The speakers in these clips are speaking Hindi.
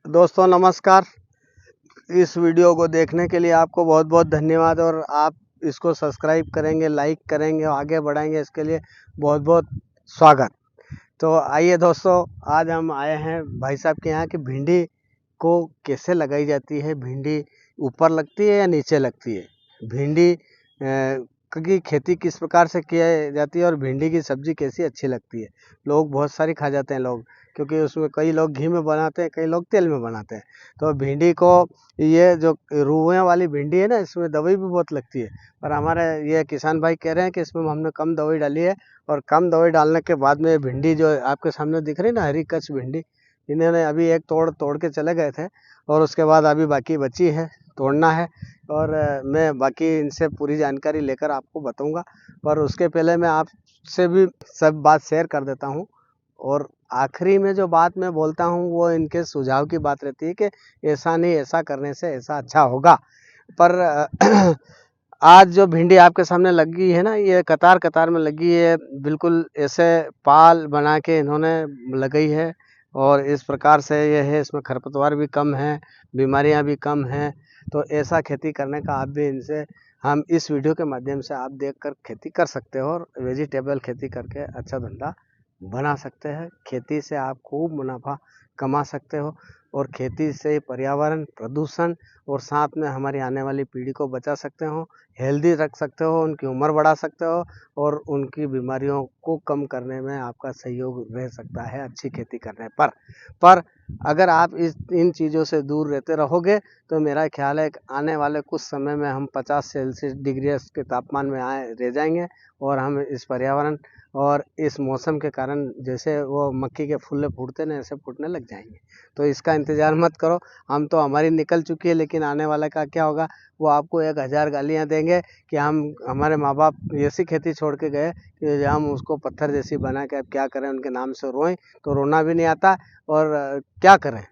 दोस्तों नमस्कार। इस वीडियो को देखने के लिए आपको बहुत बहुत धन्यवाद और आप इसको सब्सक्राइब करेंगे, लाइक करेंगे और आगे बढ़ाएंगे, इसके लिए बहुत बहुत स्वागत। तो आइए दोस्तों, आज हम आए हैं भाई साहब के यहाँ कि भिंडी को कैसे लगाई जाती है, भिंडी ऊपर लगती है या नीचे लगती है, भिंडी की खेती किस प्रकार से की जाती है और भिंडी की सब्ज़ी कैसी अच्छी लगती है। लोग बहुत सारी खा जाते हैं लोग, क्योंकि उसमें कई लोग घी में बनाते हैं, कई लोग तेल में बनाते हैं। तो भिंडी को, ये जो रुइयाँ वाली भिंडी है ना, इसमें दवाई भी बहुत लगती है, पर हमारे ये किसान भाई कह रहे हैं कि इसमें हमने कम दवाई डाली है और कम दवाई डालने के बाद में भिंडी जो आपके सामने दिख रही है ना, हरी कच्च भिंडी, इन्होंने अभी एक तोड़ के चले गए थे और उसके बाद अभी बाकी बची है, तोड़ना है और मैं बाकी इनसे पूरी जानकारी लेकर आपको बताऊंगा। पर उसके पहले मैं आपसे भी सब बात शेयर कर देता हूं और आखिरी में जो बात मैं बोलता हूं वो इनके सुझाव की बात रहती है कि ऐसा नहीं, ऐसा करने से ऐसा अच्छा होगा। पर आज जो भिंडी आपके सामने लगी है ना, ये कतार कतार में लगी है, बिल्कुल ऐसे पाल बना के इन्होंने लगाई है और इस प्रकार से ये है, इसमें खरपतवार भी कम है, बीमारियां भी कम हैं। तो ऐसा खेती करने का आप भी इनसे, हम इस वीडियो के माध्यम से आप देखकर खेती कर सकते हो और वेजिटेबल खेती करके अच्छा धंधा बना सकते हैं। खेती से आप खूब मुनाफा कमा सकते हो और खेती से पर्यावरण प्रदूषण और साथ में हमारी आने वाली पीढ़ी को बचा सकते हो, हेल्दी रख सकते हो, उनकी उम्र बढ़ा सकते हो और उनकी बीमारियों को कम करने में आपका सहयोग रह सकता है अच्छी खेती करने पर अगर आप इन चीज़ों से दूर रहते रहोगे तो मेरा ख्याल है कि आने वाले कुछ समय में हम 50 सेल्सियस डिग्री के तापमान में रह जाएंगे और हम इस पर्यावरण और इस मौसम के कारण जैसे वो मक्की के फूले फूटते ना, ऐसे फूटने लग जाएंगे। तो इसका इंतज़ार मत करो, हम तो हमारी निकल चुकी है, लेकिन आने वाले का क्या होगा, वो आपको 1000 गालियाँ देंगे कि हमारे माँ बाप ऐसी खेती छोड़ के गए कि हम उसको पत्थर जैसी बना के अब क्या करें, उनके नाम से रोएं तो रोना भी नहीं आता और क्या करें।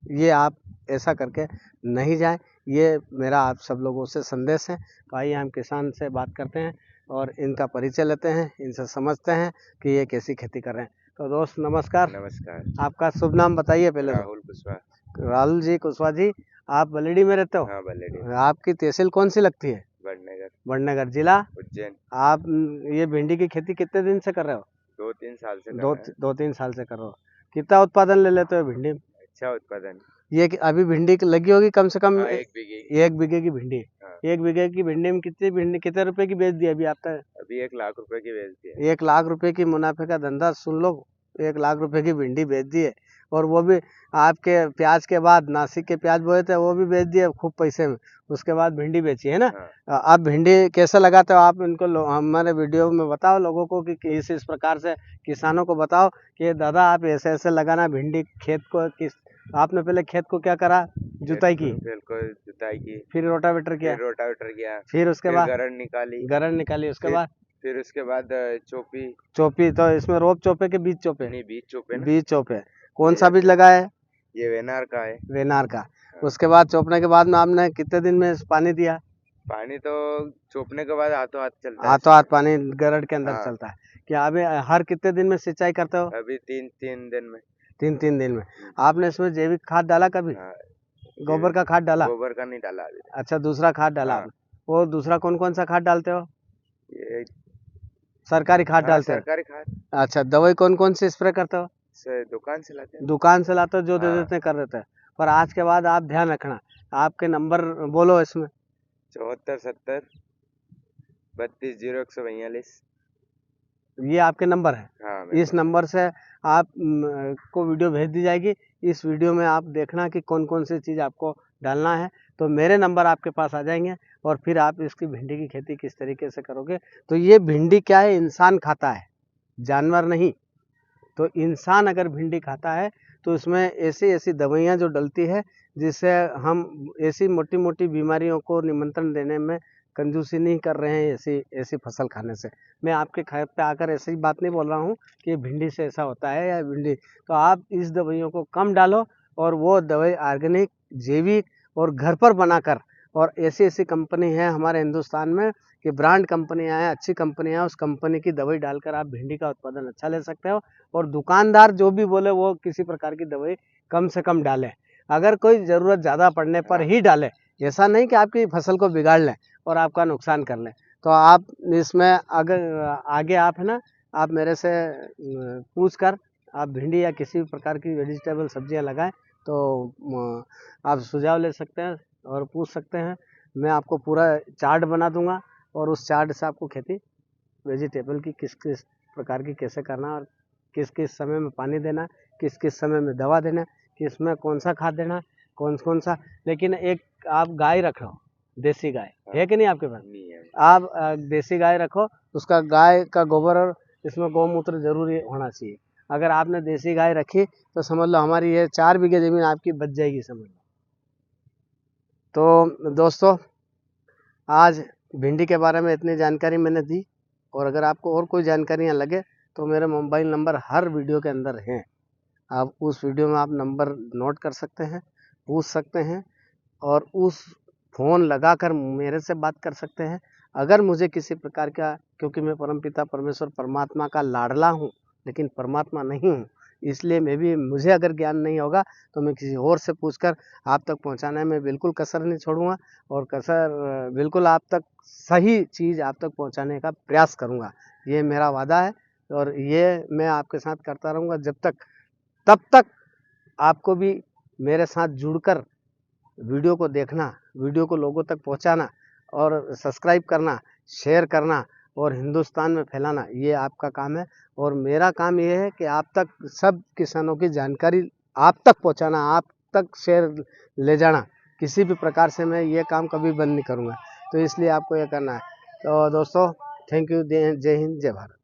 ये आप ऐसा करके नहीं जाएं, ये मेरा आप सब लोगों से संदेश है। तो आइए हम किसान से बात करते हैं और इनका परिचय लेते हैं, इनसे समझते हैं कि ये कैसी खेती कर रहे हैं। तो दोस्त नमस्कार। नमस्कार। आपका शुभ नाम बताइए पहले। राहुल कुशवाहा। राहुल जी कुशवाहा जी, आप बलेडी में रहते हो? हाँ, बल्लेडी। आपकी तहसील कौन सी लगती है? वडनगर। वडनगर जिला? उज्जैन। आप ये भिंडी की खेती कितने दिन से कर रहे हो? 2-3 साल से कर दो रहे हैं। 2-3 साल से कर रहे हो। कितना उत्पादन ले लेते हो भिंडी में? अच्छा उत्पादन। ये अभी भिंडी लगी होगी कम से कम हाँ, 1 बीघे की। 1 बीघे की भिंडी। हाँ। 1 बीघे की भिंडी में कितने रुपए की बेच दी अभी आप तक? अभी 1 लाख रुपए की बेच दी है। 1 लाख रुपए की मुनाफे का धंधा, सुन लो, 1 लाख रुपए की भिंडी बेच दी है और वो भी आपके प्याज के बाद, नासिक के प्याज बोए थे वो भी बेच दिए खूब पैसे में, उसके बाद भिंडी बेची है ना। हाँ। आप भिंडी कैसे लगाते हो आप इनको हमारे वीडियो में बताओ लोगों को कि इस प्रकार से किसानों को बताओ कि दादा आप ऐसे ऐसे लगाना भिंडी खेत को। किस आपने पहले खेत को क्या करा? जुताई की, जुताई की, फिर रोटावेटर किया, फिर रोटावेटर किया, फिर उसके बाद गरड़ निकाली, उसके बाद फिर उसके बाद चोपी। चोपी। तो इसमें रोप चोपे के बीज चोपे? नहीं, बीज चोपे ना। बीज चोपे। कौन सा बीज लगाया है? ये वेनार का है। वेनार का। हाँ। उसके बाद चोपने के बाद में आपने कितने दिन में पानी दिया? पानी तो चोपने के बाद हाथों हाथ चलता है। हाथों हाथ पानी गरड़ के अंदर हाँ। चलता है। क्या अभी हर कितने दिन में सिंचाई करते हो? अभी 3 दिन में। 3 दिन में। आपने इसमें जैविक खाद डाला कभी? हाँ, गोबर का खाद डाला? गोबर का नहीं डाला अभी। अच्छा, दूसरा खाद डाला हाँ। आपने। वो दूसरा कौन कौन सा खाद डालते हो? ये सरकारी खाद हाँ, डालते हो? सरकारी खाद अच्छा, दवाई कौन कौन सी स्प्रे करते हो? से दुकान से लाते हैं। दुकान से लाते हो, जो दे हाँ। देते हैं कर देते हैं। पर आज के बाद आप ध्यान रखना, आपके नंबर बोलो इसमें। 74 70 32 0 142। ये आपके नंबर है। हाँ, इस नंबर से आप को वीडियो भेज दी जाएगी। इस वीडियो में आप देखना कि कौन कौन सी चीज़ आपको डालना है, तो मेरे नंबर आपके पास आ जाएंगे और फिर आप इसकी भिंडी की खेती किस तरीके से करोगे। तो ये भिंडी क्या है, इंसान खाता है, जानवर नहीं। तो इंसान अगर भिंडी खाता है तो उसमें ऐसी ऐसी दवाइयाँ जो डलती है, जिससे हम ऐसी मोटी मोटी बीमारियों को निमंत्रण देने में कंजूसी नहीं कर रहे हैं। ऐसी ऐसी फसल खाने से मैं आपके खेत पे आकर ऐसी बात नहीं बोल रहा हूँ कि भिंडी से ऐसा होता है या भिंडी। तो आप इस दवाइयों को कम डालो और वो दवाई ऑर्गेनिक, जैविक और घर पर बनाकर, और ऐसी ऐसी कंपनी है हमारे हिंदुस्तान में कि ब्रांड कंपनियां हैं, अच्छी कंपनियां हैं, उस कंपनी की दवाई डालकर आप भिंडी का उत्पादन अच्छा ले सकते हो। और दुकानदार जो भी बोले वो किसी प्रकार की दवाई कम से कम डालें। अगर कोई ज़रूरत ज़्यादा पड़ने पर ही डालें, ऐसा नहीं कि आपकी फसल को बिगाड़ लें और आपका नुकसान कर लें। तो आप इसमें अगर आगे आप है ना, आप मेरे से पूछ कर आप भिंडी या किसी भी प्रकार की वेजिटेबल सब्जियां लगाएं, तो आप सुझाव ले सकते हैं और पूछ सकते हैं। मैं आपको पूरा चार्ट बना दूंगा और उस चार्ट से आपको खेती वेजिटेबल की किस किस प्रकार की कैसे करना, और किस किस समय में पानी देना, किस किस समय में दवा देना, किस में कौन सा खाद देना, कौन कौन सा। लेकिन एक आप गाय रखो, देसी गाय है कि नहीं आपके पास? नहीं है। आप देसी गाय रखो, उसका गाय का गोबर और इसमें गौमूत्र जरूरी होना चाहिए। अगर आपने देसी गाय रखी तो समझ लो हमारी ये 4 बीघे ज़मीन आपकी बच जाएगी, समझ लो। तो दोस्तों, आज भिंडी के बारे में इतनी जानकारी मैंने दी, और अगर आपको और कोई जानकारियाँ लगे तो मेरे मोबाइल नंबर हर वीडियो के अंदर हैं। आप उस वीडियो में आप नंबर नोट कर सकते हैं, पूछ सकते हैं, और उस फ़ोन लगाकर मेरे से बात कर सकते हैं। अगर मुझे किसी प्रकार का, क्योंकि मैं परमपिता परमेश्वर परमात्मा का लाडला हूँ, लेकिन परमात्मा नहीं हूँ, इसलिए मुझे अगर ज्ञान नहीं होगा तो मैं किसी और से पूछकर आप तक पहुँचाने में बिल्कुल कसर नहीं छोड़ूंगा, और बिल्कुल आप तक सही चीज़ आप तक पहुँचाने का प्रयास करूँगा। ये मेरा वादा है, और ये मैं आपके साथ करता रहूँगा तब तक आपको भी मेरे साथ जुड़कर वीडियो को देखना, वीडियो को लोगों तक पहुंचाना, और सब्सक्राइब करना, शेयर करना, और हिंदुस्तान में फैलाना, ये आपका काम है। और मेरा काम ये है कि आप तक सब किसानों की जानकारी आप तक पहुंचाना, आप तक शेयर ले जाना। किसी भी प्रकार से मैं ये काम कभी बंद नहीं करूँगा, तो इसलिए आपको ये करना है। तो दोस्तों, थैंक यू। जय हिंद, जय भारत।